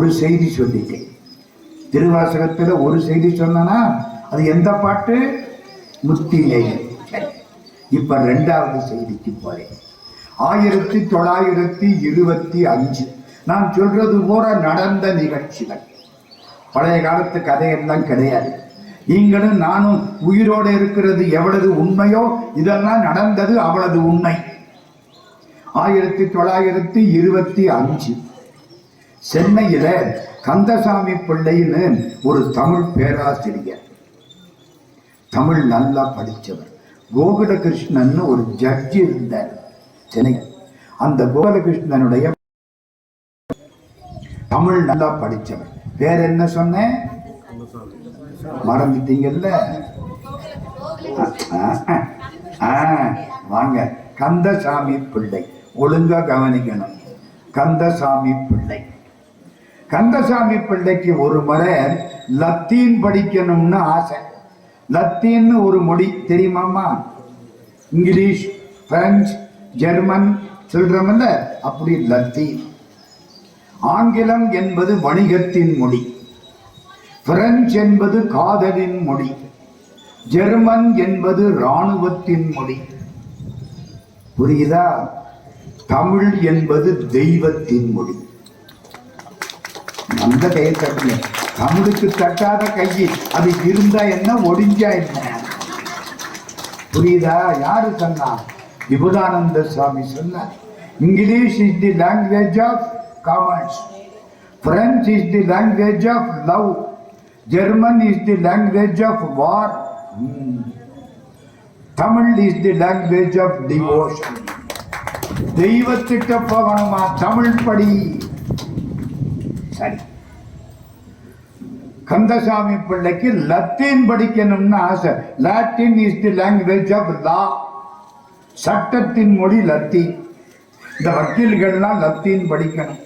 ஒரு செய்தி சொல்லிட்டேன். திருவாசகத்துல ஒரு செய்தி சொன்னா அது எந்த பாட்டு? முத்திலேயே. இப்ப இரண்டாவது செய்திக்கு போறேன். 1925 நான் சொல்றது போற நடந்த நிகழ்ச்சிகள். பழைய காலத்து கதையெல்லாம் கிடையாது. நீங்களும் நானும் உயிரோடு இருக்கிறது எவ்வளவு உண்மையோ இதெல்லாம் நடந்தது அவ்வளவு உண்மை. 1925 சென்னையில கந்தசாமி பிள்ளைன்னு ஒரு தமிழ் பேராசிரியர், தமிழ் நல்லா படித்தவர். கோகுலகிருஷ்ணன் ஒரு ஜட்ஜி இருந்தார் சென்னையில். அந்த கோகுலகிருஷ்ணனுடைய தமிழ் நல்லா படித்தவர். வேற என்ன சொன்னேன்? மறந்துட்டீங்கல்ல? வாங்க, கந்தசாமி பிள்ளை. ஒழுங்கா கவனிக்கணும். கந்தசாமி பிள்ளை. கந்தசாமி பிள்ளைக்கு ஒரு முறை லத்தீன் படிக்கணும்னு ஆசை. லத்தீன்னு ஒரு மொழி தெரியுமாமா? இங்கிலீஷ், பிரெஞ்சு, ஜெர்மன் சொல்றோம்ல, அப்படி லத்தீன். ஆங்கிலம் என்பது வணிகத்தின் மொழி, பிரெஞ்சு என்பது காதலின் மொழி, ஜெர்மன் என்பது இராணுவத்தின் மொழி. புரியுதா? தமிழ் என்பது தெய்வத்தின் மொழி. அந்த கையை தட்டுங்க. தமிழுக்கு தட்டாத கையை அது இருந்தா என்ன, ஒடிஞ்சா என்ன? புரியுதா? யாரு சொன்னா? விபுதானந்த சுவாமி சொன்னார். English is the language of commerce, French is the language of love, German is the language of war, Tamil is the language of devotion. தெய்வத்திட்ட போகணுமா? தமிழ் படி. சரி, கந்தசாமி பிள்ளைக்கு லத்தீன் படிக்கணும்னு ஆசை. Latin is the language of law, சட்டத்தின் மொழி லத்தீன். இந்த வக்கீல்கள்லாம் லத்தீன் படிக்கணும்.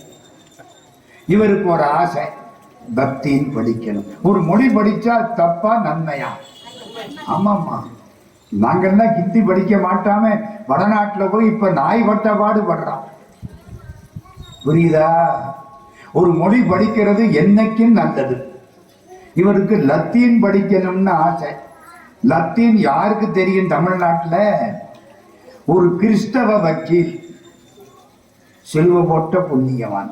இவருக்கு ஒரு ஆசை, லத்தீன் படிக்கணும். ஒரு மொழி படிச்சா தப்பா நன்மையா? ஆமாம்மா, நாங்கள்லாம் ஹிந்தி படிக்க மாட்டாம வடநாட்டில் போய் இப்ப நாய் பட்ட பாடுபடுறோம். புரியுதா? ஒரு மொழி படிக்கிறது என்னைக்கும் நல்லது. இவருக்கு லத்தீன் படிக்கணும்னு ஆசை. லத்தீன் யாருக்கு தெரியும்? தமிழ்நாட்டில் ஒரு கிறிஸ்தவ வக்கீல், செல்வ போட்ட புண்ணியவான்,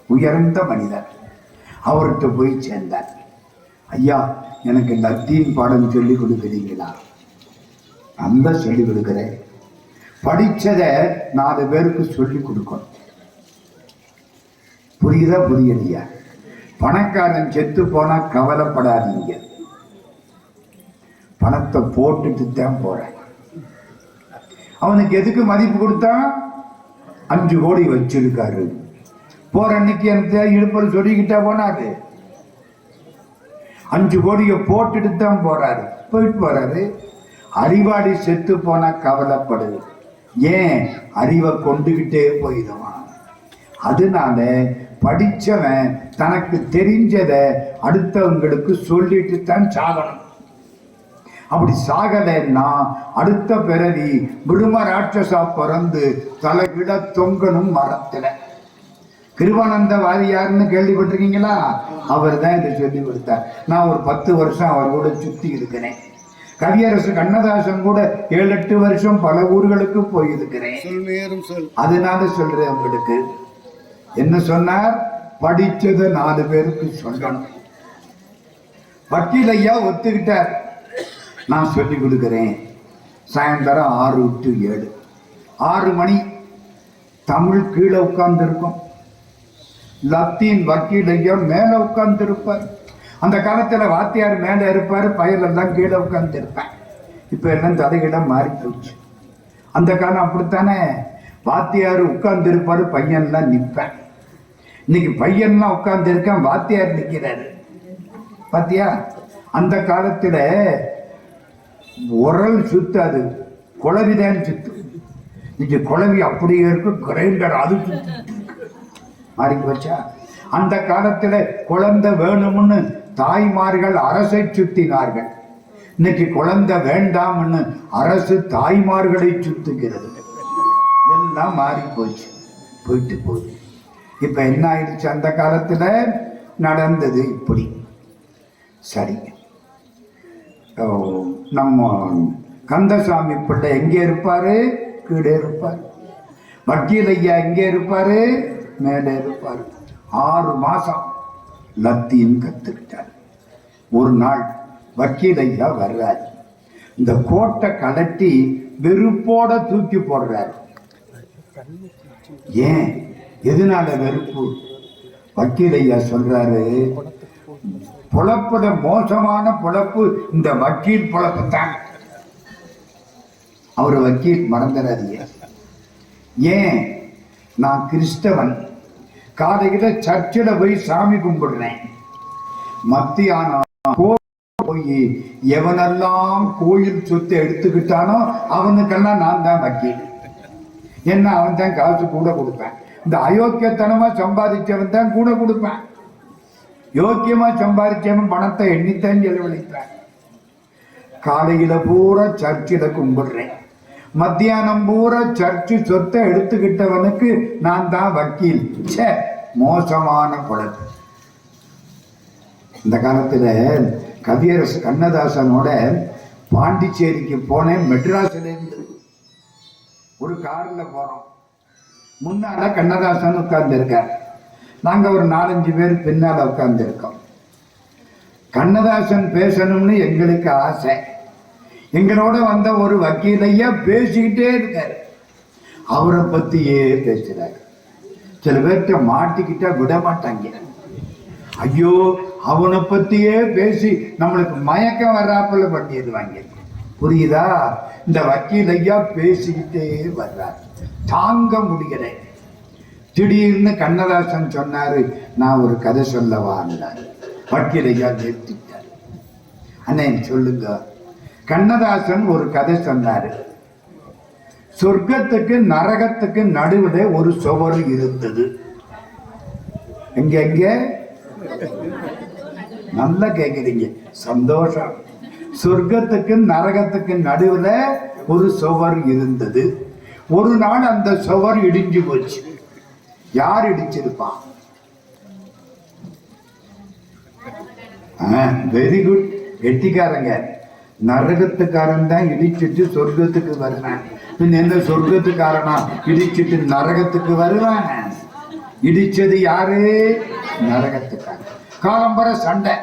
உயர்ந்த மனிதர். அவர்கிட்ட போய் சேர்ந்தார். ஐயா, எனக்கு லத்தீன் பாடம் சொல்லி கொடுக்குறீங்களா? அந்த சொல்லி கொடுக்குறேன். படிச்சதை 4 பேருக்கு சொல்லி கொடுக்கணும். புரியுதா? புரியலையா? பணக்காரன் செத்து போனா கவலைப்படாதீங்க, பணத்தை போட்டுட்டு தான் போறேன். அவனுக்கு எதுக்கு மதிப்பு கொடுத்தா? 5 கோடி வச்சிருக்காரு. போற அன்னைக்கு எனக்கு இழுப்பல் சொல்லிக்கிட்டா போனாரு. 5 கோடியை போட்டுட்டு தான் போறாரு. போயிட்டு போறாரு. அறிவாளி செத்து போனா கவலைப்படுது. ஏன்? அறிவை கொண்டுகிட்டே போயிடுவான். அதனால படிச்சவன் தனக்கு தெரிஞ்சதை அடுத்தவங்களுக்கு சொல்லிட்டு தான் சாகணும். அப்படி சாகலைன்னா அடுத்த பிறவி விடும ராட்சசா பிறந்து தலைவிட தொங்கணும் மரத்துல. கிருபானந்த வாரியார்னு கேள்விப்பட்டிருக்கீங்களா? அவர் தான் இதை சொல்லி கொடுத்தார். நான் ஒரு 10 வருஷம் அவர் கூட சுத்தி இருக்கிறேன். கவியரசு கண்ணதாசன் கூட 7-8 வருஷம் பல ஊர்களுக்கு போயிருக்கிறேன். அதனால சொல்றேன் உங்களுக்கு. என்ன சொன்னார்? படிச்சதை 4 பேருக்கு சொல்லணும். வக்கீல் ஐயா ஒத்துக்கிட்டார். நான் சொல்லி கொடுக்கிறேன். சாயந்தரம் 6 to 7, 6 மணி தமிழ் கீழே உட்கார்ந்து இருக்கும். லத்தீன் வக்கீல் ஐயா மேல உட்கார்ந்து இருப்பார். அந்த காலத்துல வாத்தியார் மேல இருப்பாரு, பயலெல்லாம் கீழே உட்கார்ந்து இருப்பேன். இப்ப எல்லாம் தலைகிடம் மாறி போச்சு. அந்த காலம் அப்படித்தானே. வாத்தியார் உட்கார்ந்து இருப்பாரு, பையன்லாம் நிற்பேன். இன்னைக்கு பையன்லாம் உட்கார்ந்து இருக்கேன், வாத்தியார் நிற்கிறாரு. பாத்தியா? அந்த காலத்துல உரல் சுத்தாது, குழவிதான் சுத்து. இன்னைக்கு குழவி அப்படியே இருக்கு, கிரைண்டர் அது சுத்து மாறி போச்சா? அந்த காலத்துல குழந்தை வேணும்னு தாய்மார்கள் அரசை சுத்தினார்கள். இன்னைக்கு குழந்தை வேண்டாம்னு அரசு தாய்மார்களை சுத்துகிறது. எல்லாம் மாறி போச்சு, போயிட்டு போகுது. இப்ப என்ன ஆயிடுச்சு, அந்த காலத்துல நடந்தது இப்படி. சரி, நம்ம கந்தசாமி பிள்ளை எங்கே இருப்பாரு? கீழே இருப்பார். வக்கீல் ஐயா எங்கே இருப்பாரு? மேலே இருப்பாரு. 6 மாசம் லத்தீன் கத்துக்கிட்டார். ஒரு நாள் வக்கீல் ஐயா வர்றாரு. இந்த கோட்டை கலட்டி வெறுப்போட தூக்கி போடுறாரு. ஏன், எதனால வெறுப்பு? வக்கீல் ஐயா சொல்றாரு, பொழப்புல மோசமான பொழப்பு இந்த வக்கீல் பொழப்பு தான். அவர் வக்கீல் மறந்துடாதீங்க. ஏன், நான் கிறிஸ்தவன், காலையில சர்ச்சில் போய் சாமி கும்பிடுறேன், மத்தியானம் போய் எவனெல்லாம் கோயில் சொத்தை எடுத்துக்கிட்டானோ அவனுக்கெல்லாம் நான் தான் வக்கீல். என்ன, அவன் தான் காசு கூட கொடுப்பேன். இந்த அயோக்கியத்தனமா சம்பாதிச்சவன் தான் கூட கொடுப்பேன். யோக்கியமா சம்பாதிச்சவன் பணத்தை எண்ணித்தான் செலவழிப்பேன். காலையில பூரா சர்ச்சில் கும்பிடுறேன், மத்தியானம் பூரா சர்ச்சு சொத்தை எடுத்துக்கிட்டவனுக்கு நான் தான் வக்கீல். மோசமான பொழப்பு. இந்த காலத்துல கவியரசு கண்ணதாசனோட பாண்டிச்சேரிக்கு போனேன். மெட்ராஸ்ல இருந்து ஒரு கார்ல போறோம். முன்னால கண்ணதாசன் உட்கார்ந்து இருக்கார். நாங்க ஒரு 4-5 பேர் பின்னால உட்கார்ந்து இருக்கோம். கண்ணதாசன் பேசணும்னு எங்களுக்கு ஆசை. எங்களோட வந்த ஒரு வக்கீலையா பேசிக்கிட்டே இருக்காரு. அவரை பத்தியே பேசுறாரு. சில பேர்கிட்ட மாட்டிக்கிட்டா விட மாட்டாங்க. ஐயோ, அவனை பத்தியே பேசி நம்மளுக்கு மயக்கம் வர்றாப்புல பண்ணிடுவாங்க. புரியுதா? இந்த வக்கீல் ஐயா பேசிக்கிட்டே வர்றார். தாங்க முடியல. திடீர்னு கண்ணதாசன் சொன்னாரு, நான் ஒரு கதை சொல்லவான்னாரு. வக்கீல் ஐயா நிறுத்திட்டார். அண்ணே சொல்லுங்க. கண்ணதாசன் ஒரு கதை சொன்னாரு. சொர்க்கத்துக்கு நரகத்துக்கு நடுவில் ஒரு சுவர் இருந்தது. எங்க எங்க நல்லா கேக்குறீங்க, சந்தோஷம். சொர்க்கத்துக்கு நரகத்துக்கு நடுவுல ஒரு சுவர் இருந்தது. ஒரு நாள் அந்த சுவர் இடிஞ்சு போச்சு. யார் இடிச்சிருப்பான்? Very good, கெட்டிக்காரங்க. நரகத்துக்காரன் தான் இடிச்சிட்டு சொர்க்கத்துக்கு வருவான். எந்த சொர்க்கத்துக்காரனா இடிச்சிட்டு நரகத்துக்கு வருவான்? இடிச்சது யாரு? நரகத்துக்காரன். காலம்பர சண்டை.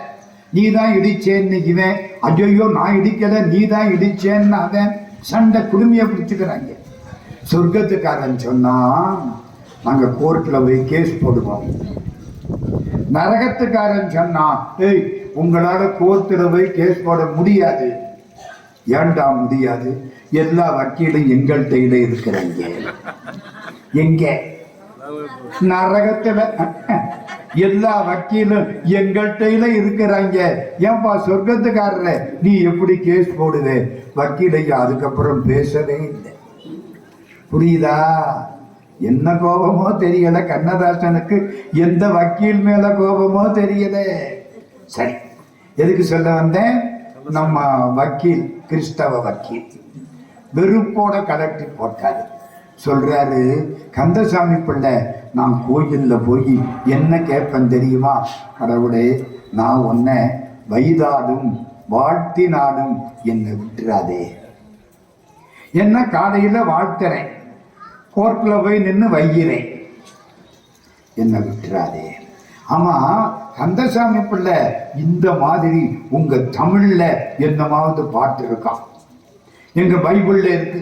நீ தான் இடிச்சேன்னு இவன், ஐயோ நான் இடிக்கல நீ தான் இடிச்சேன்னு அவன். சண்டை குடுமைய பிடிச்சுக்கிறாங்க. சொர்க்கத்துக்காரன் சொன்னா, நாங்க கோர்ட்ல போய் கேஸ் போடுவோம். நரகத்துக்காரன் சொன்னா, ஏய் உங்களால கோர்ட்ல போய் கேஸ் போட முடியாது. ஏண்டா முடியாது? எல்லா வக்கீலும் எங்கள்கிட்ட இருக்கிறாங்க. எங்க? நரகத்துல. எல்லா வக்கீலும் எங்கள்கிட்ட இருக்கிறாங்க. ஏன்பா சொர்க்கத்துக்காரர நீ எப்படி கேஸ் போடுவே? வக்கீலையா அதுக்கப்புறம் பேசவே இல்லை. புரியுதா? என்ன கோபமோ தெரியல கண்ணதாசனுக்கு, எந்த வக்கீல் மேல கோபமோ தெரியல. சரி, எதுக்கு சொல்ல வந்தேன்? நம்ம வக்கீல், கிறிஸ்தவ வக்கீல், வெறுப்போட கலெக்டர் போட்டாரு. சொல்றாரு, கந்தசாமி பிள்ளை, நான் கோயில்ல போய் என்ன கேட்பேன் தெரியுமா? கடவுளே, நான் உன்னை வைதாலும் வாழ்த்தினாலும் என்னை விட்டுறாதே. என்ன காலையில வாழ்த்துறேன், கோர்ட்ல போய் நின்று வைகிறேன், என்னை விட்டுறாதே. ஆமா கந்தசாமி பிள்ளை, இந்த மாதிரி உங்க தமிழ்ல என்னமாவது பாட்டு இருக்கான்? எங்க பைபிள்ல இருக்கு.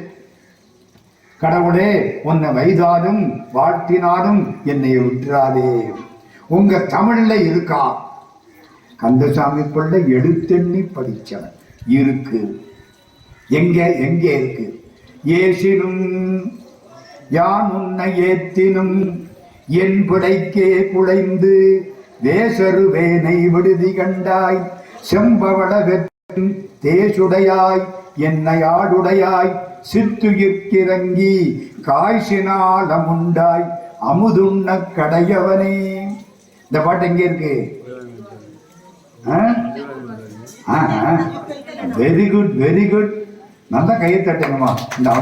கடவுளே, உன்னை வைதாலும் வாழ்த்தினாலும் என்னை விட்டுறாதே. உங்க தமிழ்ல இருக்கா? கந்தசாமி பிள்ளை எடுத்தெண்ணி படிச்சவன். இருக்கு. எங்க எங்க இருக்கு? ஏசினும் யான் உன்னை ஏத்தினும் என் பிடைக்கே குலைந்து வேசரு வேனை விடுதி கண்டாய் செம்பவள வெற்றும் தேசுடையாய் என்னை ஆடுடையாய் சித்துயிர்க்கிறங்கி காய்ச்சினாலமுண்டாய் அமுதுண்ண கடையவனே. இந்த பாட்டு எங்க இருக்கு? Very good, very good. நல்லா கையை தட்டுங்கம்மா. இந்த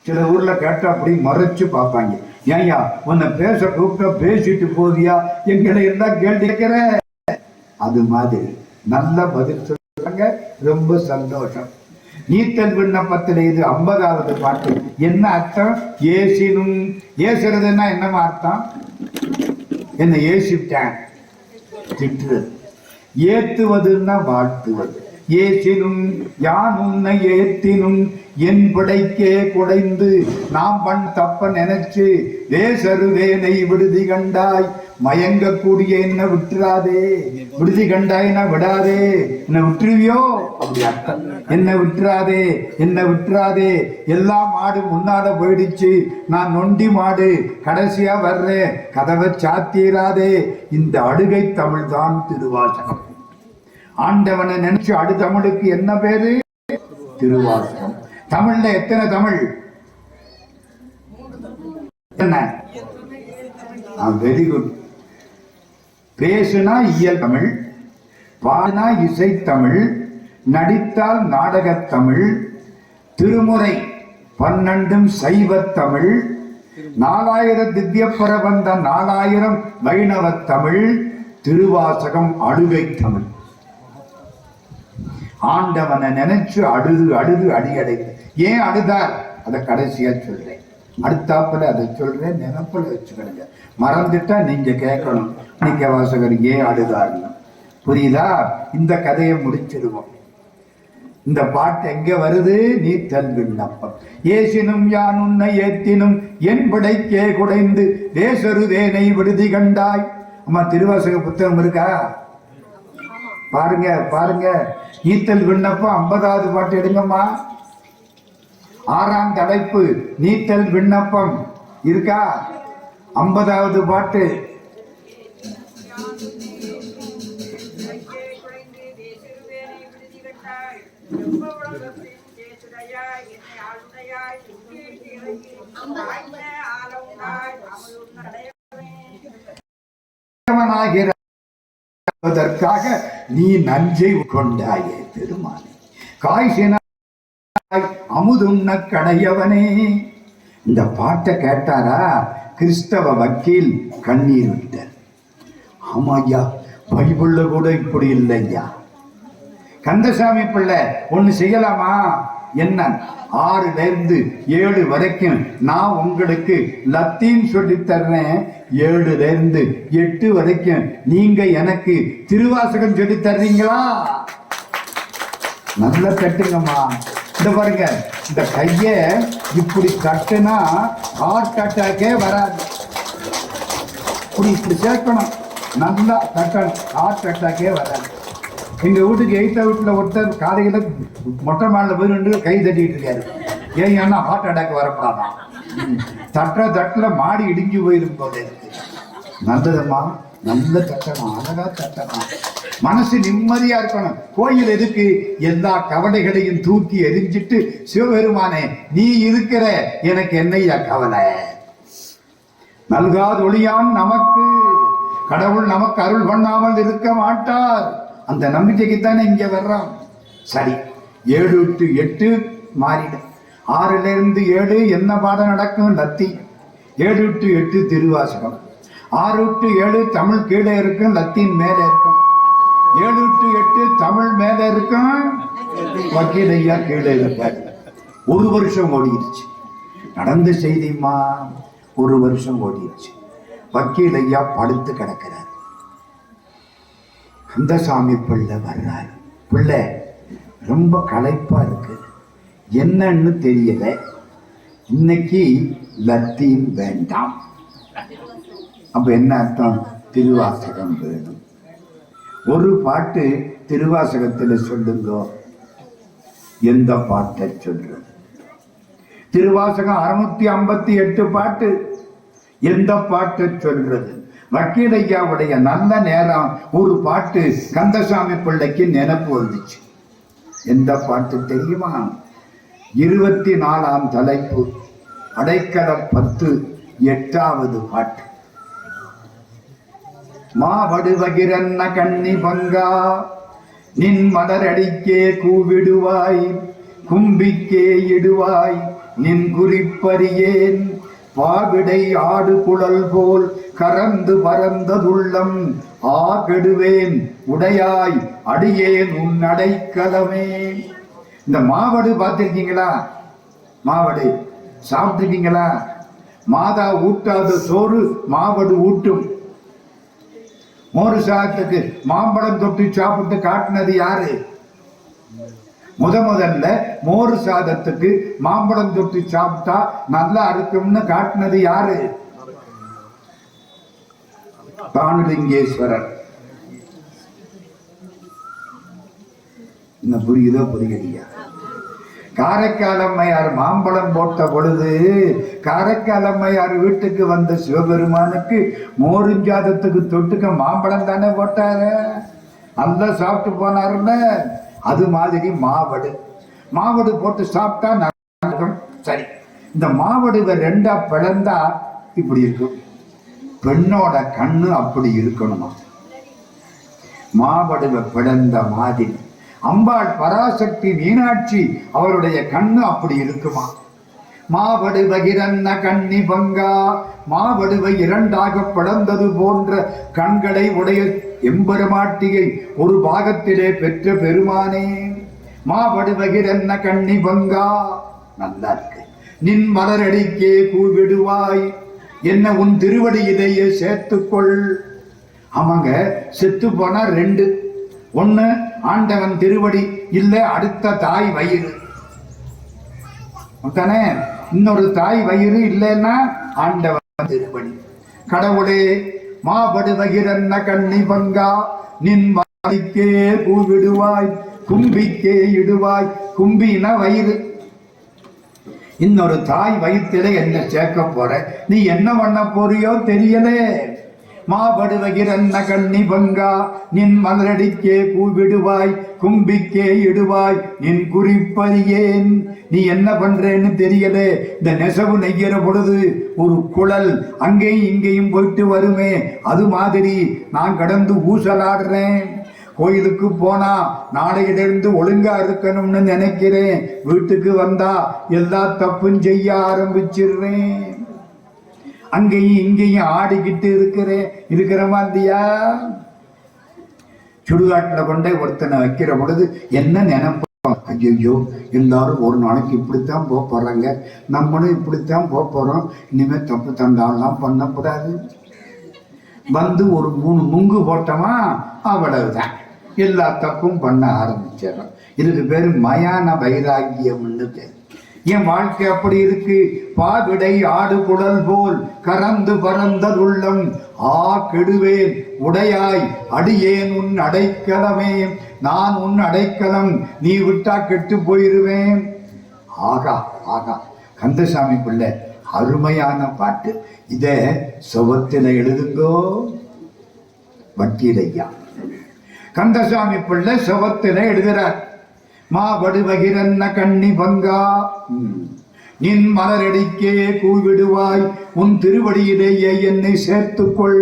சில ஊர்ல கேட்டா அப்படி மறைச்சு பார்ப்பாங்க. ஏன்யா உன்னை பேச கூப்பிட்ட பேசிட்டு போதியா, எங்களை எல்லாம் கேட்கிற. அது மாதிரி நல்ல பதில் சொல்றாங்க, ரொம்ப சந்தோஷம். நீத்தல் விண்ணப்பத்தில் இது 50வது பாட்டு. என்ன அர்த்தம்? ஏசினும். ஏசுறதுன்னா என்னமா அர்த்தம்? என்ன ஏசிட்டேன், திட்டுறது. ஏத்துவதுன்னா வாழ்த்துவது. ஏசினும் யான் உன்னை ஏத்தினும் என் பிடைக்கே குடைந்து நாம் பண் தப்ப நினைச்சு வேசருவேனை விடுதி கண்டாய் மயங்கக்கூடிய என்ன விட்டுறாதே. விடுதி கண்டாய்னா விடாதே, என்ன விட்டுருவியோ அப்படி அர்த்தம். என்ன விட்டுறாதே, என்ன விட்டுறாதே. எல்லா மாடு முன்னால போயிடுச்சு, நான் நொண்டி மாடு கடைசியா வர்றேன், கதவை சாத்திராதே. இந்த அழுகை தமிழ் தான் திருவாசகம். ஆண்டவனை நினைச்சு அடு தமிழுக்கு என்ன பேரு? திருவாசகம். தமிழ்ல எத்தனை தமிழ்? என்ன? Very good. பேசுனா இயல் தமிழ், பாடினா இசை தமிழ், நடித்தால் நாடகத் தமிழ், திருமுறை 12 சைவ தமிழ், 4000 திவ்ய பிரபந்த 4000 வைணவ தமிழ், திருவாசகம் அழுகை தமிழ். ஆண்டவனை நினைச்சு அழுது அழுது அடியடைந்து. ஏன் அழுதார் அதை கடைசியா சொல்றேன், அடுத்தாப்புல அதை சொல்றேன், நினைப்புல வச்சுக்கிடுங்க. மறந்துட்டா நீங்க கேட்கணும், நீங்க வாசகர் ஏன் அழுதாருன்னு. புரியுதா? இந்த கதையை முடிச்சிடுவோம். இந்த பாட்டு எங்க வருது? நீத்தல் விண்ணப்பம். ஏசினும் யான் உன்னை ஏத்தினும் என் பிடைக்கே குடைந்து தேசருதேனை விடுதி கண்டாய். அம்மா திருவாசக புத்தகம் இருக்கா? பாருங்க பாருங்க. நீத்தல் விண்ணப்பம் 50வது பாட்டு எடுங்கம்மா. 6ஆம் தலைப்பு நீத்தல் விண்ணப்பம் இருக்கா? 50வது பாட்டு. அதற்காக நீ நஞ்சை கொண்டாயே பெருமானே, காய்ச்சினாய் அமுதுண்ண கடையவனே. இந்த பாட்டை கேட்டாரா கிறிஸ்தவ வக்கீல் கண்ணீர் விட்டார். ஆமா ஐயா, பைபிள்ல கூட இப்படி இல்லையா. கந்தசாமி பிள்ளை ஒண்ணு செய்யலாமா? என்ன? 6ல இருந்து 7 வரைக்கும் நான் உங்களுக்கு லத்தீன் சொல்லி தர்றேன். 7ல இருந்து 8 வரைக்கும் நீங்க எனக்கு திருவாசகம் சொல்லி தர்றீங்களா? நல்லா தட்டுங்கம்மா. இந்த பாருங்க, இந்த கைய இப்படி தட்டுனா ஹார்ட் அட்டாக்கே வராது. இப்படி சேர்க்கணும், நல்லா தட்டணும், ஹார்ட் அட்டாக்கே வராது. எங்க வீட்டுக்கு எய்த்த வீட்டுல ஒருத்தர் காலையில மொட்டை மாடல போய் நின்று கை தட்டிட்டு இருக்காரு. ஏன்னா ஹார்ட் அட்டாக் வரப்படாதான். தட்டுல மாடி இடிஞ்சு போயிரும் போது. நல்லதம்மா, நல்ல தட்டணும், அழகா தட்டணும். மனசு நிம்மதியா இருக்கணும். கோயில் எதுக்கு? எல்லா கவலைகளையும் தூக்கி எரிஞ்சிட்டு சிவபெருமானே நீ இருக்கிற, எனக்கு என்னையா கவலை? நல்காது ஒளியான் நமக்கு, கடவுள் நமக்கு அருள் பண்ணாமல் இருக்க மாட்டார். அந்த நம்பிக்கைக்குத்தானே இங்க வர்றோம். சரி, 7 to 8 மாறிடும். 6ல இருந்து 7 என்ன பாடம் நடக்கும்? லத்தி. 7 to 8 திருவாசகம். 6 to 7 தமிழ் கீழே இருக்கும், லத்தீன் மேலே இருக்கும். 7 to 8 தமிழ் மேலே இருக்கும், வக்கீல் ஐயா கீழே இருப்பார். 1 வருஷம் ஓடிடுச்சு. நடந்த செய்திமா, 1 வருஷம் ஓடிடுச்சு. வக்கீல் ஐயா படுத்து கிடக்கிறார். கந்தசாமி பிள்ளை வர்றாரு. பிள்ளை ரொம்ப களைப்பா இருக்கு, என்னன்னு தெரியல, இன்னைக்கு லத்தீன் வேண்டாம். அப்ப என்ன அர்த்தம்? திருவாசகம் வேணும். ஒரு பாட்டு திருவாசகத்துல சொல்லுங்க. எந்த பாட்டை சொல்றது? திருவாசகம் 658 பாட்டு. எந்த பாட்டை சொல்றது? வக்கீல் ஐயாவுடைய நல்ல நேரம் ஒரு பாட்டு கந்தசாமி பிள்ளைக்கு நினைப்பு வந்துச்சு. எந்த பாட்டு தெரியுமா? 24ஆம் தலைப்பு, அடைக்கலம் 10, 8வது பாட்டு. மாவடுவகிரன்ன கண்ணி பங்கா நின் மலரடிக்கே கூவிடுவாய், கும்பிக்கே இடுவாய் நின் குறிப்பறியேன், பாவிடை ஆடு குழல் போல் கறந்து பறந்ததுள்ளம் ஆ கெடுவேன் உடையாய் அடியேன் உன் அடைக்கலமே. இந்த மாவடு பார்த்திருக்கீங்களா? மாவடு சாப்பிட்டுருக்கீங்களா? மாதா ஊட்டாத சோறு மாவடு ஊட்டும். மோரு சாதத்துக்கு மாம்பழம் தொட்டு சாப்பிட்டு காட்டினது யாரு? முதல்ல மோரு சாதத்துக்கு மாம்பழம் தொட்டு சாப்பிட்டா நல்லா இருக்கும்னு காட்டினது யாரு? பானுலிங்கேஸ்வரர். என்ன புரியுதோ புரியலையா? காரைக்கால் அம்மையார் மாம்பழம் போட்ட பொழுது காரைக்கால் அம்மையார் வீட்டுக்கு வந்த சிவபெருமானுக்கு மோருஞ்சாதத்துக்கு தொட்டுக்க மாம்பழம் தானே போட்டாரு. நல்லா சாப்பிட்டு போனாருல்ல. அது மாதிரி மாவடு போட்டு சாப்பிட்டா நல்லா. சரி, இந்த மாவடுவை ரெண்டா பிளந்தா இப்படி இருக்கும். பெண்ணோட கண்ணு அப்படி இருக்கணுமா? மாவடுவை பிளந்த மாதிரி அம்பாள் பராசக்தி மீனாட்சி அவருடைய கண்ணு அப்படி இருக்குமா? மாவடுவகிரன்ன கண்ணி பங்கா, மாவடுவை இரண்டாக பிளந்தது போன்ற கண்களை உடைய எம்பெருமாட்டியை ஒரு பாகத்திலே பெற்ற பெருமானே. மாவடுவகிரன்ன கண்ணி பங்கா, நல்லா இருக்கு. நின் மலரடிக்கே கூவிடுவாய், என்ன உன் திருவடியிலேயே சேர்த்துக்கொள். அவங்க செத்து போனா ரெண்டு. ஒண்ணு ஆண்டவன் திருவடி, இல்ல அடுத்த தாய் வயிறு. இன்னொரு தாய் வயிறு இல்லைன்னா ஆண்டவன் திருவடி. கடவுளே, மாபடுவகிரன்ன கண்ணி பங்கா, நின் வாய்க்கே கூவிடுவாய், கும்பிக்கே இடுவாய். கும்பின வயிறு. இன்னொரு தாய் வயிற்றில என்ன சேர்க்க போற? நீ என்ன பண்ண போறியோ தெரியலே. மாபடுவகிரன்ன கண்ணி பங்கா, நின் மலரடிக்கே கூவிடுவாய், கும்பிக்கே இடுவாய். நின் குறிப்பறியேன், நீ என்ன பண்றேன்னு தெரியல. இந்த நெசவு நெய்கிற பொழுது ஒரு குழல் அங்கேயும் இங்கேயும் போயிட்டு வருமே, அது மாதிரி நான் கடந்து ஊசலாடுறேன். கோயிலுக்கு போனா நாளையிலிருந்து ஒழுங்கா இருக்கணும்னு நினைக்கிறேன். வீட்டுக்கு வந்தா எல்லா தப்பும் செய்ய ஆரம்பிச்சிடுறேன். அங்கேயும் இங்கேயும் ஆடிக்கிட்டு இருக்கிறமா இல்லையா? சுடுகாட்டுல கொண்டே ஒருத்தனை வைக்கிற பொழுது என்ன நினைப்போம்? ஐயோ, எல்லாரும் ஒரு நாளைக்கு இப்படித்தான் போறாங்க, நம்மளும் இப்படித்தான் போறோம். இனிமே தப்பு தண்டாலாம் பண்ணக்கூடாது. வந்து ஒரு 3 முங்கு போட்டோமா அவ்வளவுதான், எல்லா தப்பும் பண்ண ஆரம்பிச்சிடறோம். இதுக்கு பேரு மயான வைராக்கியம்னு பேர். என் வாழ்க்கை அப்படி இருக்கு. பாவிடை ஆடு குடல் போல் கறந்து பறந்ததுள்ளம் ஆ கெடுவேன் உடையாய் அடியேன் உன் அடைக்கலமே. நான் உன் அடைக்கலம், நீ விட்டா கெட்டு போயிருவேன். ஆகா ஆகா, கந்தசாமி பிள்ளை அருமையான பாட்டு. இத சுவத்தில எழுதுங்கோ. வக்கீலையா கந்தசாமி பிள்ளை சுவத்தில எழுதுறார். மாவடுவகிரன்ன கண்ணி பங்கா, நின் மலரடிக்கே கூவிடுவாய், உன் திருவடியிலேயே என்னை சேர்த்துக்கொள்.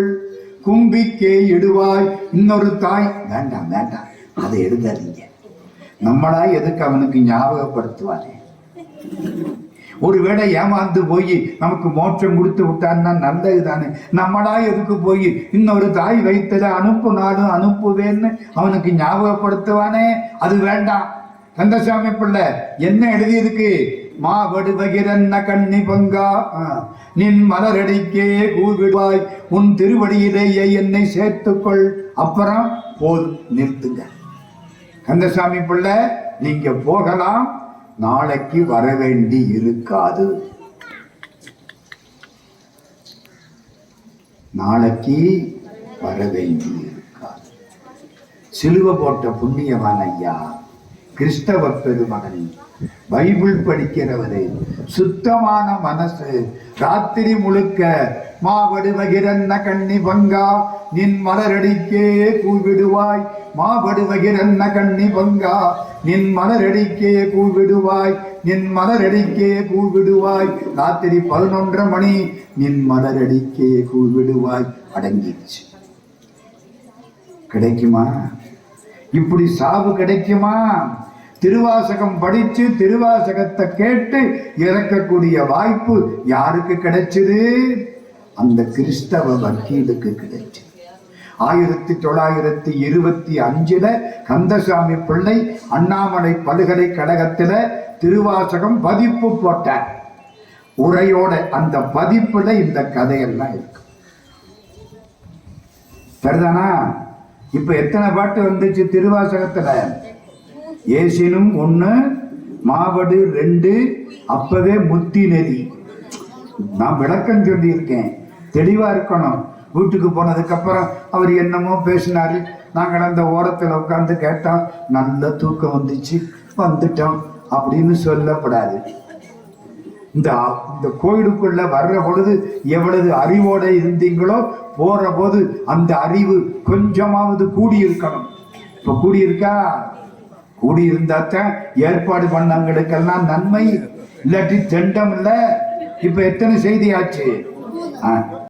கும்பிக்கே இடுவாய். இன்னொரு தாய் வேண்டாம் வேண்டாம், அதை எழுதாதீங்க. நம்மளா எதுக்கு அவனுக்கு ஞாபகப்படுத்துவானே? ஒருவேளை ஏமாந்து போய் நமக்கு மோட்சம் கொடுத்து விட்டான்னா நல்லது தானே. நம்மளா எதுக்கு போய் இன்னொரு தாய் வயிற்றுல அனுப்புனாலும் அனுப்புவேன்னு அவனுக்கு ஞாபகப்படுத்துவானே? அது வேண்டாம். கந்தசாமி பிள்ளை என்ன எழுதியிருக்கு? மாவடுவகிரன்ன கண்ணி பங்கா, நின் மலரடிக்கே கூவிடுவாய், உன் திருவடியிலேயே என்னை சேர்த்துக்கொள். அப்புறம் போதும், நிறுத்துங்க. கந்தசாமி பிள்ளை நீங்க போகலாம், நாளைக்கு வர வேண்டி இருக்காது. நாளைக்கு வர வேண்டி இருக்காது. சிலுவை போட்ட புண்ணியவான் ஐயா, கிறிஸ்தவ பெருமகன், பைபிள் படிக்கிறவரு, சுத்தமான மனசு, ராத்திரி முழுக்க மாவடுவகிரன்ன கண்ணி பங்கா, நின் மலரடிக்கே கூவிடுவாய். மாவடுவகிரன்ன கண்ணி பங்கா, நின் மலரடிக்கே கூவிடுவாய், நின் மலரடிக்கே கூவிடுவாய். ராத்திரி 11:30 மணி, நின் மலரடிக்கே கூவிடுவாய். அடங்கிடுச்சு. கிடைக்குமா? இப்படி சாவு கிடைக்குமா? திருவாசகம் படிச்சு திருவாசகத்தை கேட்டு இறக்கக்கூடிய வாய்ப்பு யாருக்கு கிடைச்சது? அந்த கிறிஸ்தவ வக்கீலுக்கு கிடைச்சது. 1925 கந்தசாமி பிள்ளை அண்ணாமலை பல்கலைக்கழகத்துல திருவாசகம் பதிப்பு போட்டார் உரையோட. அந்த பதிப்புல இந்த கதையெல்லாம் இருக்கு. சரிதானா? இப்ப எத்தனை பாட்டு வந்துச்சு திருவாசகத்துல? ஏசினும் 1, மாவடு 2, அப்பவே முத்தி நெறி. நான் விளக்கம் சொல்லி இருக்கேன், தெளிவா இருக்கணும். வீட்டுக்கு போனதுக்கு அப்புறம் அவர் என்னமோ பேசினாரு, நாங்கள் அந்த ஓரத்தில் உட்கார்ந்து கேட்டோம், நல்ல தூக்கம் வந்துச்சு, வந்துட்டோம் அப்படின்னு சொல்லப்படாது. இந்த கோயிலுக்குள்ள வர்ற பொழுது எவ்வளவு அறிவோட இருந்தீங்களோ போற போது அந்த அறிவு கொஞ்சமாவது கூடியிருக்கணும். இப்ப கூடியிருக்கா? கூடியிருந்தாத்தான் ஏற்பாடு பண்ணவங்களுக்கெல்லாம் நன்மை, இல்லாட்டி தெண்டம் இல்ல. இப்ப எத்தனை செய்தி ஆச்சு?